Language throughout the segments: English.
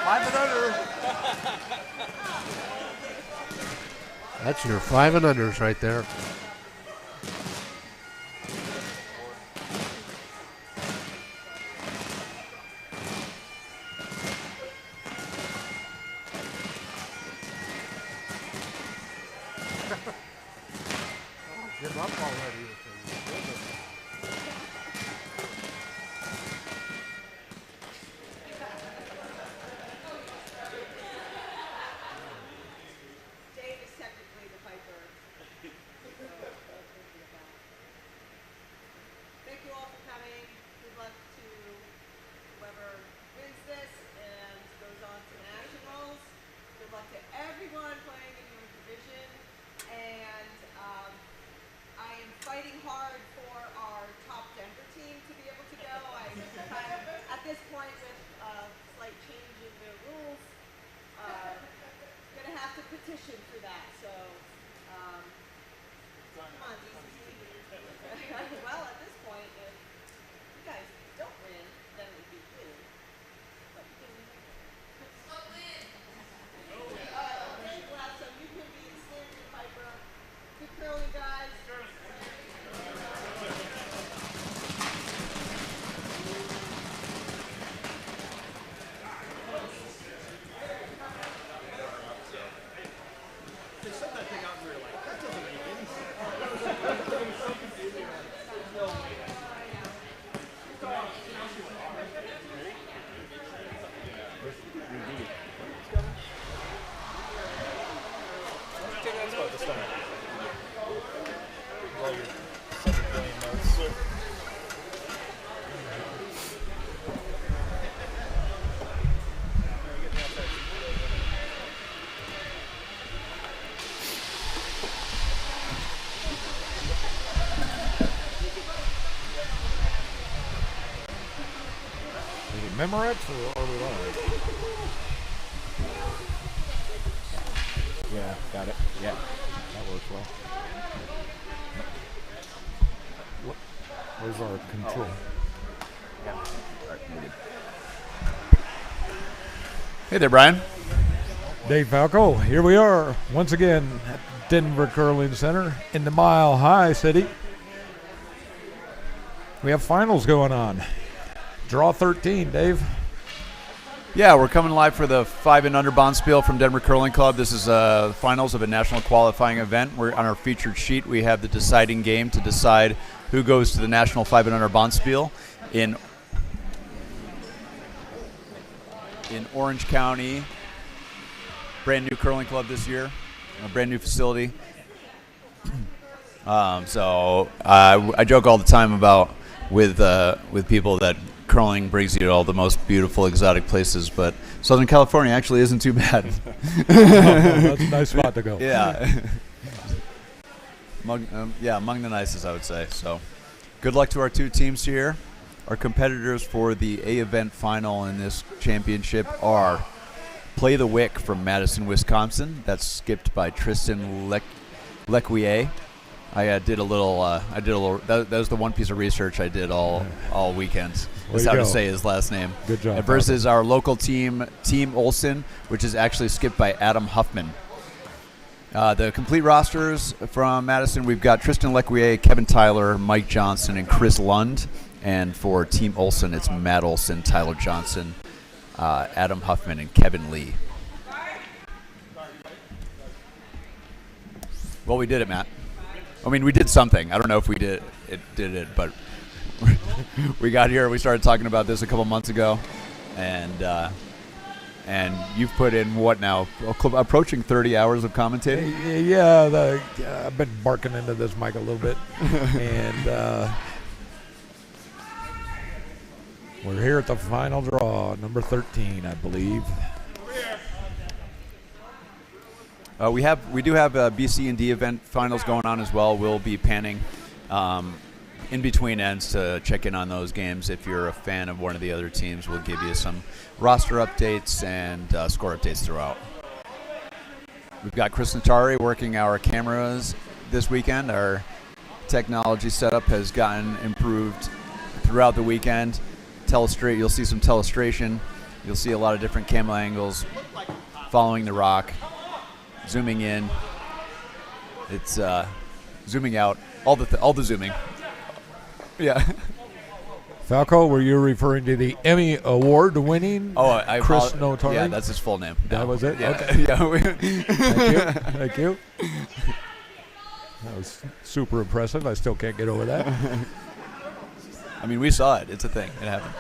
Five and under. That's your 5 and unders right there. Give up already. Dave is technically the piper. Thank you all for coming. Good luck to whoever wins this and goes on to nationals. Good luck to everyone playing in your division. And I am fighting hard for our top Denver team to be able to go. I kind of, at this point, with slight change in the rules, gonna have to petition for that. So, come on, DCC. Well, at this point, if you guys don't win, then it would be good. But you can. Okay, well, so you can be standing Piper. Good curling, guys. Memorex or are we live? Yeah, got it. Yeah, that works well. Where's our control? Yeah. All right, we're good. Hey there, Brian. Dave Falco, here we are once again at Denver Curling Center in the Mile High City. We have finals going on. Draw 13, Dave. Yeah, we're coming live for the 5 and under Bonspiel from Denver Curling Club. This is the finals of a national qualifying event. We're on our featured sheet. We have the deciding game to decide who goes to the national 5 and under Bonspiel in Orange County. Brand new curling club this year, a brand new facility. So I joke all the time about with people that curling brings you to all the most beautiful exotic places, but Southern California actually isn't too bad. That's a nice spot to go. Yeah. Among the nicest, I would say. So good luck to our two teams here. Our competitors for the A event final in this championship are Play the Wick from Madison, Wisconsin. That's skipped by Tristan Lequier. I did a little. That was the one piece of research I did all weekend. That's how to say his last name. Good job. And versus our local team, Team Olson, which is actually skipped by Adam Huffman. The complete rosters from Madison, we've got Tristan Lequier, Kevin Tyler, Mike Johnson, and Chris Lund. And for Team Olson, it's Matt Olson, Tyler Johnson, Adam Huffman, and Kevin Lee. Well, we did it, Matt. I mean, we did something. I don't know if we did it, but we got here. We started talking about this a couple months ago, and you've put in what now? Approaching 30 hours of commentating. Yeah, I've been barking into this mic a little bit, and we're here at the final draw, number 13, I believe. We do have BC and D event finals going on as well. We'll be panning in between ends to check in on those games. If you're a fan of one of the other teams, we'll give you some roster updates and score updates throughout. We've got Chris Natari working our cameras this weekend. Our technology setup has gotten improved throughout the weekend. You'll see some telestration. You'll see a lot of different camera angles following the rock, zooming in. It's zooming out, all the zooming. Yeah. Falco, were you referring to the Emmy Award-winning Chris Natari? Yeah, that's his full name. That was it? Yeah. Okay. Yeah. Thank you. That was super impressive. I still can't get over that. I mean, we saw it. It's a thing. It happened.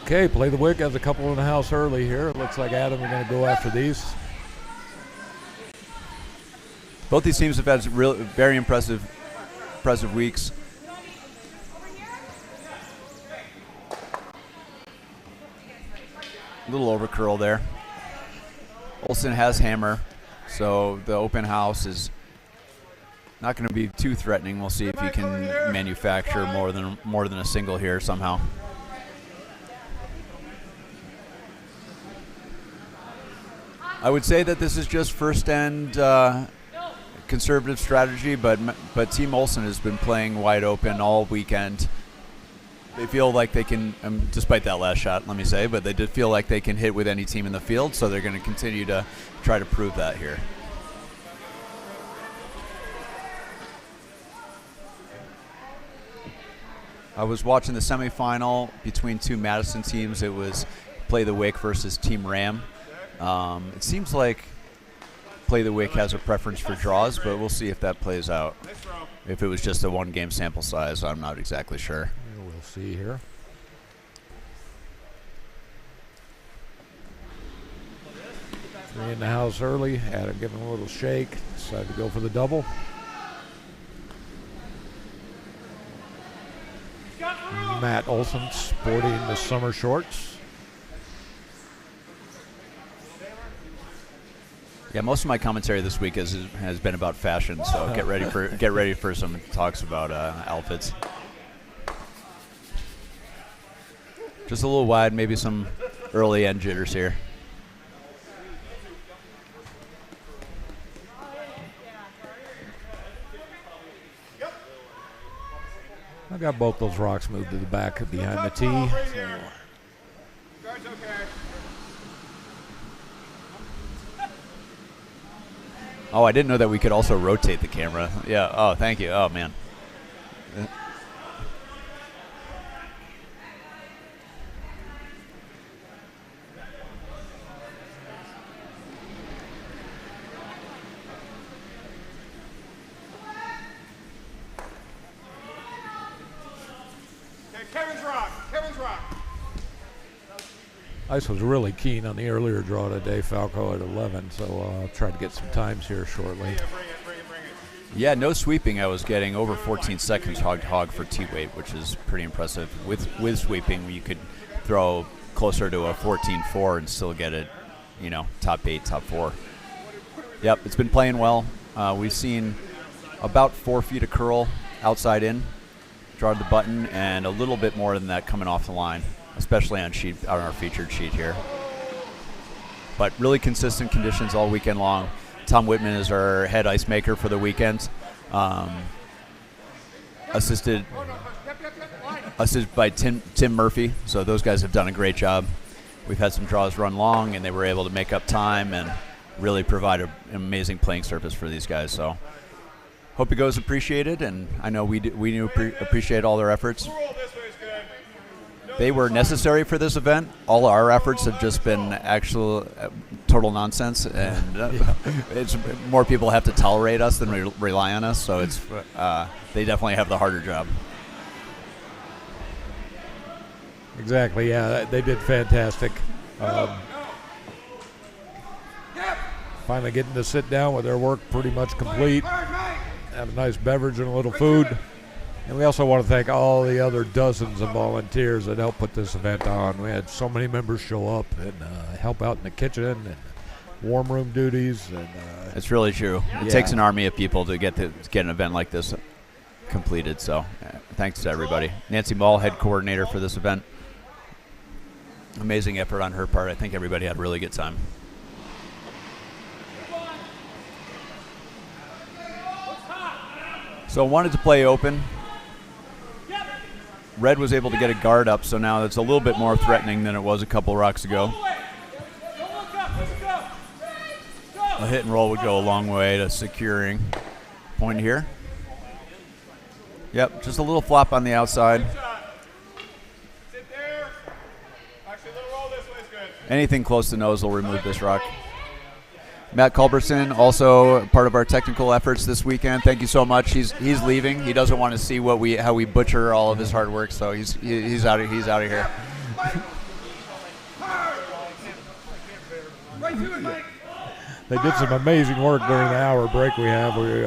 Okay, Play the Wick has a couple in the house early here. It looks like Adam are going to go after these. Both these teams have had very impressive weeks. A little over curl there. Olsen has hammer, so the open house is not going to be too threatening. We'll see if he can manufacture more than a single here somehow. I would say that this is just first end conservative strategy, but Team Olsen has been playing wide open all weekend. They feel like they can, despite that last shot, let me say, but they did feel like they can hit with any team in the field, so they're going to continue to try to prove that here. I was watching the semifinal between two Madison teams. It was Play the Wick versus Team Ram. It seems like Play the Wick has a preference for draws, but we'll see if that plays out. If it was just a one-game sample size, I'm not exactly sure. We'll see here. Three in the house early. Adam giving a little shake. Decided to go for the double. Matt Olsen sporting the summer shorts. Yeah, most of my commentary this week has been about fashion, so get ready for some talks about outfits. Just a little wide, maybe some early end jitters here. I got both those rocks moved to the back behind the tee. Oh, I didn't know that we could also rotate the camera. Yeah. Oh, thank you. Oh, man. Kevin's rock. Ice was really keen on the earlier draw today, Falco at 11, so I'll try to get some times here shortly. Bring it. Yeah, no sweeping. I was getting over 14 seconds hog to hog for T-weight, which is pretty impressive. With sweeping, you could throw closer to a 14-4 and still get it, top 8, top 4. Yep, it's been playing well. We've seen about 4 feet of curl outside in, draw the button, and a little bit more than that coming off the line, especially on our featured sheet here. But really consistent conditions all weekend long. Tom Whitman is our head ice maker for the weekend, assisted by Tim Murphy. So those guys have done a great job. We've had some draws run long, and they were able to make up time and really provide an amazing playing surface for these guys. So hope it goes appreciated, and I know we appreciate all their efforts. They were necessary for this event. All our efforts have just been actual total nonsense, and it's more people have to tolerate us than rely on us. So it's they definitely have the harder job. Exactly. Yeah, they did fantastic. Finally getting to sit down with their work pretty much complete. Have a nice beverage and a little food. And we also want to thank all the other dozens of volunteers that helped put this event on. We had so many members show up and help out in the kitchen and warm room duties, and It's really true. It Yeah. takes an army of people to get an event like this completed. So, thanks to everybody. Nancy Mall, head coordinator for this event. Amazing effort on her part. I think everybody had a really good time. So, wanted to play open. Red was able to get a guard up, so now it's a little bit more threatening than it was a couple rocks ago. A hit and roll would go a long way to securing point here. Yep, just a little flop on the outside. Anything close to nose will remove this rock. Matt Culberson, also part of our technical efforts this weekend. Thank you so much. He's leaving. He doesn't want to see how we butcher all of his hard work, so he's out of here. they did some amazing work during the hour break we have. We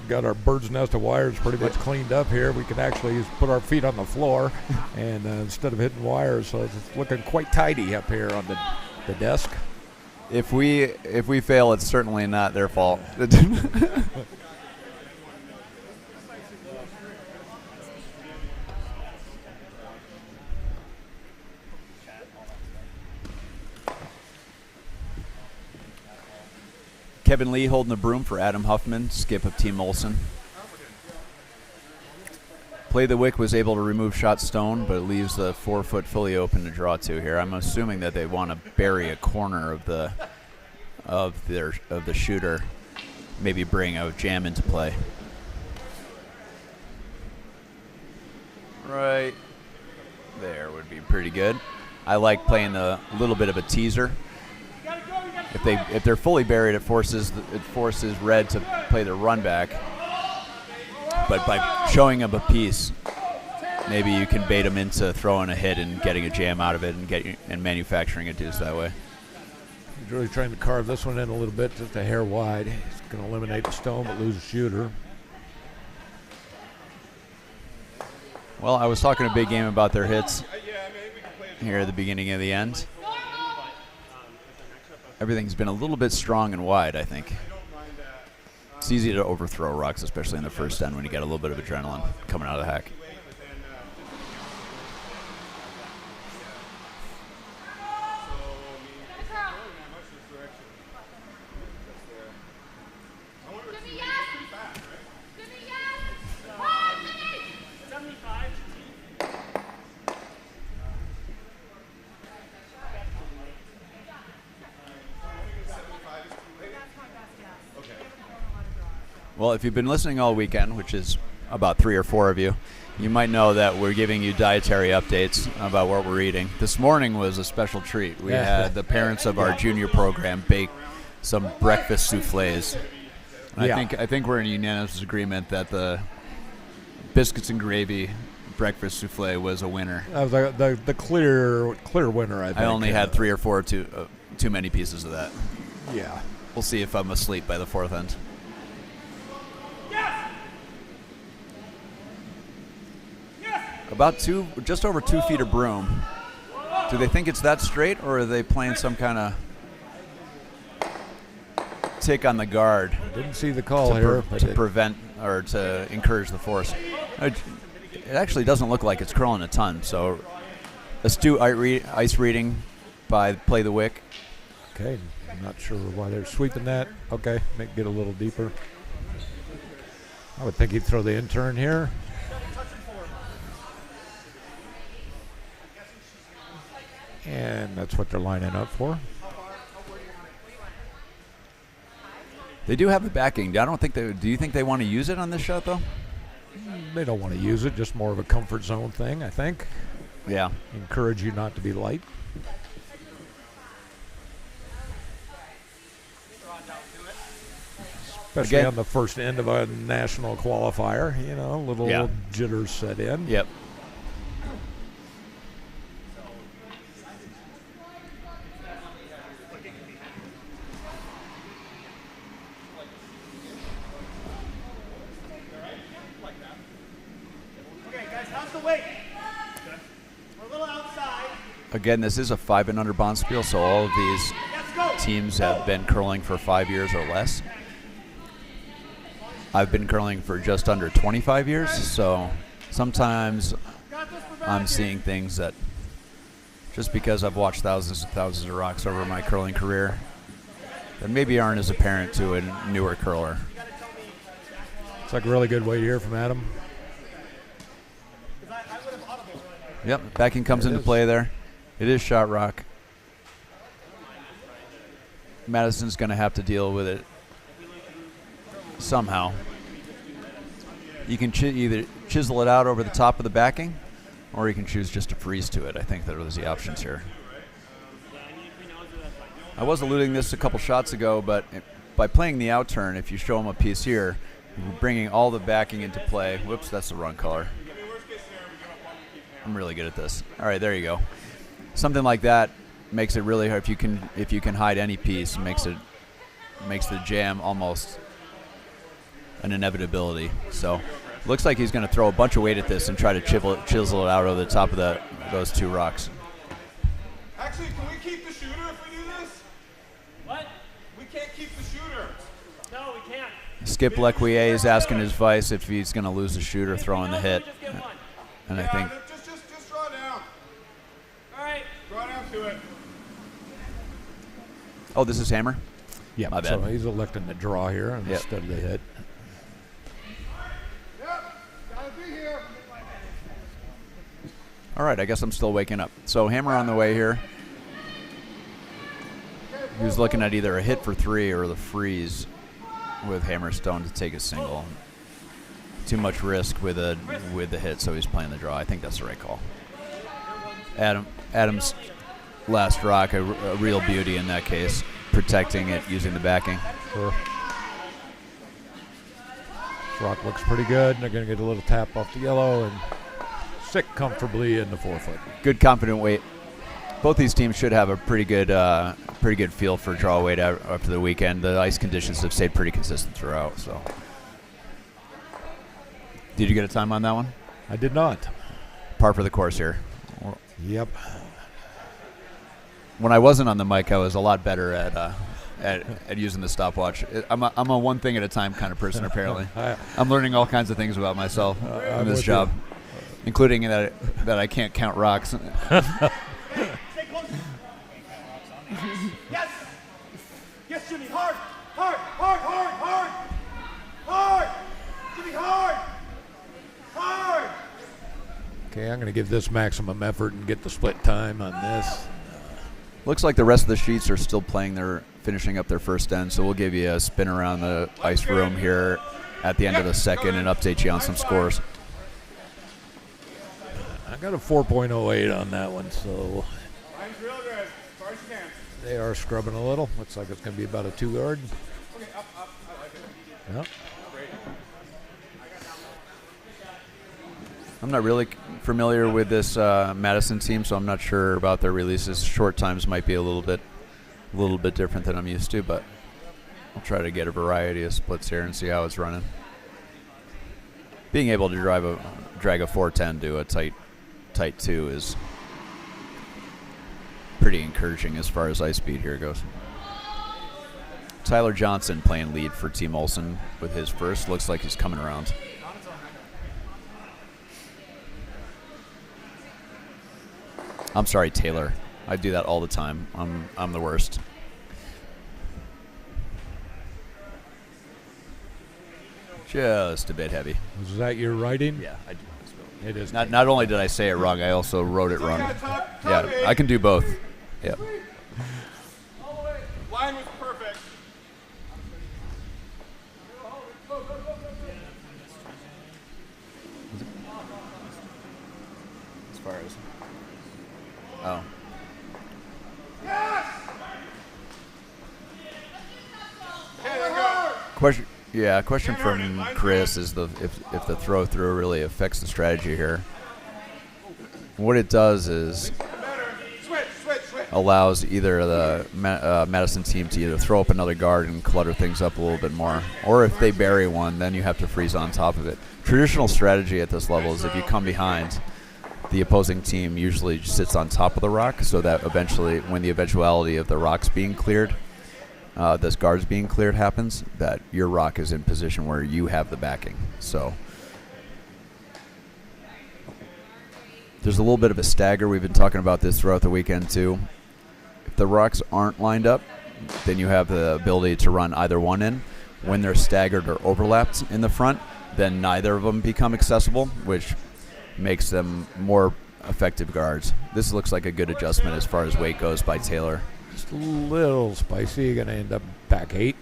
got our bird's nest of wires pretty much cleaned up here. We can actually put our feet on the floor and instead of hitting wires, so it's looking quite tidy up here on the desk. If we fail, it's certainly not their fault. Kevin Lee holding the broom for Adam Huffman, skip of Team Olson. Play the Wick was able to remove shot stone, but it leaves the 4-foot fully open to draw to here. I'm assuming that they want to bury a corner of the shooter, maybe bring a jam into play. Right there would be pretty good. I like playing a little bit of a teaser. If they're fully buried, it forces Red to play the run back. But by showing them a piece, maybe you can bait them into throwing a hit and getting a jam out of it and manufacturing a deuce that way. He's really trying to carve this one in a little bit, just a hair wide. He's going to eliminate the stone but lose a shooter. Well, I was talking a big game about their hits here at the beginning of the end. Everything's been a little bit strong and wide, I think. It's easy to overthrow rocks, especially in the first end when you get a little bit of adrenaline coming out of the hack. Well, if you've been listening all weekend, which is about 3 or 4 of you, you might know that we're giving you dietary updates about what we're eating. This morning was a special treat. We had the parents of our junior program bake some breakfast soufflés. And I think we're in unanimous agreement that the biscuits and gravy breakfast soufflé was a winner. That was the clear winner, I think. I only had 3 or 4 too many pieces of that. Yeah. We'll see if I'm asleep by the 4th end. About just over 2 feet of broom. Do they think it's that straight, or are they playing some kind of tick on the guard Didn't see the call here. to prevent or to encourage the force? It actually doesn't look like it's curling a ton. So astute ice reading by Play the Wick. Okay, I'm not sure why they're sweeping that. Okay, make it get a little deeper. I would think he'd throw the intern here. And that's what they're lining up for. They do have the backing. I don't think they. Do you think they want to use it on this shot though? They don't want to use it, just more of a comfort zone thing, I think. Yeah. Encourage you not to be light. Especially Again, on the first end of a national qualifier, little jitters set in. Yep. Again, this is a 5 and under Bonspiel, so all of these teams have been curling for 5 years or less. I've been curling for just under 25 years, so sometimes I'm seeing things that, just because I've watched thousands and thousands of rocks over my curling career, that maybe aren't as apparent to a newer curler. It's like a really good way to hear from Adam. Yep, backing comes into play there. It is shot rock. Madison's going to have to deal with it somehow. You can either chisel it out over the top of the backing, or you can choose just to freeze to it. I think that was the options here. I was alluding this a couple shots ago, but by playing the out turn, if you show them a piece here, you're bringing all the backing into play. Whoops, that's the wrong color. I'm really good at this. All right, there you go. Something like that makes it really hard. If you can hide any piece, makes the jam almost an inevitability. So looks like he's going to throw a bunch of weight at this and try to chisel it out over the top of those two rocks. Actually, can we keep the shooter if we do this? What? We can't keep the shooter. No, we can't. Skip Lequier is asking his vice if he's going to lose the shooter throwing the hit. And I think Just draw down. All right. Draw down to it. Oh, this is Hammer? Yeah, My bad. so he's electing the draw here instead of the hit. Yep. Gotta be here. All right, I guess I'm still waking up. So Hammer on the way here. He was looking at either a hit for 3 or the freeze with Hammerstone to take a single. Too much risk with the hit, so he's playing the draw. I think that's the right call. Adam's last rock, a real beauty in that case, protecting it using the backing. Sure. This rock looks pretty good. They're going to get a little tap off the yellow and sit comfortably in the 4-foot. Good confident weight. Both these teams should have a pretty good feel for draw weight after the weekend. The ice conditions have stayed pretty consistent throughout. So, did you get a time on that one? I did not. Par for the course here. Yep. When I wasn't on the mic, I was a lot better at using the stopwatch. I'm a one thing at a time kind of person. Apparently, I'm learning all kinds of things about myself in this job, including that I can't count rocks. Yes. Yes, Jimmy. Hard. Hard. Hard. Hard. Hard. Hard. Jimmy, hard. Hard. Okay, I'm going to give this maximum effort and get the split time on this. Looks like the rest of the sheets are still finishing up their first end, so we'll give you a spin around the ice room here at the end of the second and update you on some scores. I got a 4.08 on that one, so Mine's real good. As far as you can. they are scrubbing a little. Looks like it's going to be about a 2 yard. Okay, up. I like it. Yep. Great. I'm not really familiar with this Madison team, so I'm not sure about their releases. Short times might be a little bit different than I'm used to, but I'll try to get a variety of splits here and see how it's running. Being able to drag a 410 to a tight 2 is pretty encouraging as far as ice speed here goes. Tyler Johnson playing lead for Team Olsen with his first. Looks like he's coming around. I'm sorry, Taylor. I do that all the time. I'm the worst. Just a bit heavy. Was that your writing? Yeah, I do. It is. Not only did I say it wrong, I also wrote it wrong. Yeah, I can do both. Yeah. Line was perfect. As far as. Oh. Yes. Okay, there you go. Question. Yeah, question from Chris is if the throw through really affects the strategy here. What it does is Switch. allows either the Madison team to either throw up another guard and clutter things up a little bit more, or if they bury one, then you have to freeze on top of it. Traditional strategy at this level is if you come behind, the opposing team usually sits on top of the rock, so that eventually, when the eventuality of the rocks being cleared, this guard's being cleared happens, that your rock is in position where you have the backing. So there's a little bit of a stagger. We've been talking about this throughout the weekend too. If the rocks aren't lined up, then you have the ability to run either one in. When they're staggered or overlapped in the front, then neither of them become accessible, which makes them more effective guards. This looks like a good adjustment as far as weight goes by Taylor. Just a little spicy. You're going to end up back 8.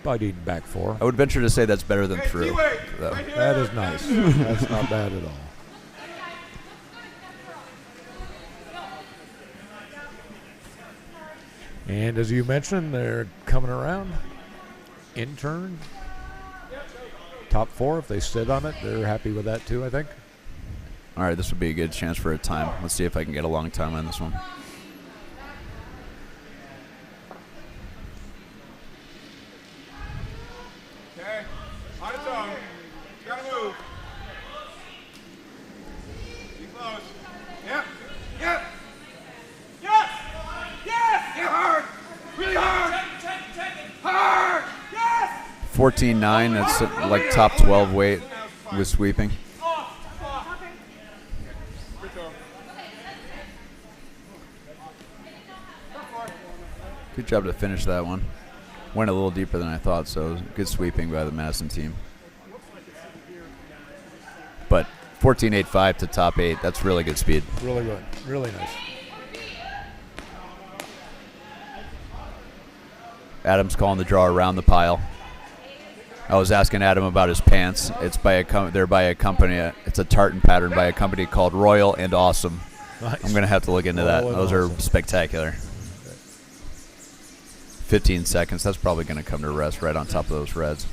Probably need back 4. I would venture to say that's better than Hey, through. D-Wade, though. right here. That is nice. That's not bad at all. And as you mentioned, they're coming around. Intern. Top 4, if they sit on it, they're happy with that too, I think. All right, this would be a good chance for a time. Let's see if I can get a long time on this one. Okay. On its own. You gotta move. Be close. Yep. Yep. Yes. Yes. Get hard. Really hard. Hard. Yes. 14-9, that's like top 12 weight with sweeping. Good throw. Good job to finish that one. Went a little deeper than I thought, so good sweeping by the Madison team. But 14.85 to top 8, that's really good speed. Really good. Really nice. Adam's calling the draw around the pile. I was asking Adam about his pants. It's by they're by a company. It's a tartan pattern by a company called Royal and Awesome. Nice. I'm gonna have to look into that. Royal and Those are Awesome. spectacular. 15 seconds. That's probably gonna come to rest right on top of those reds.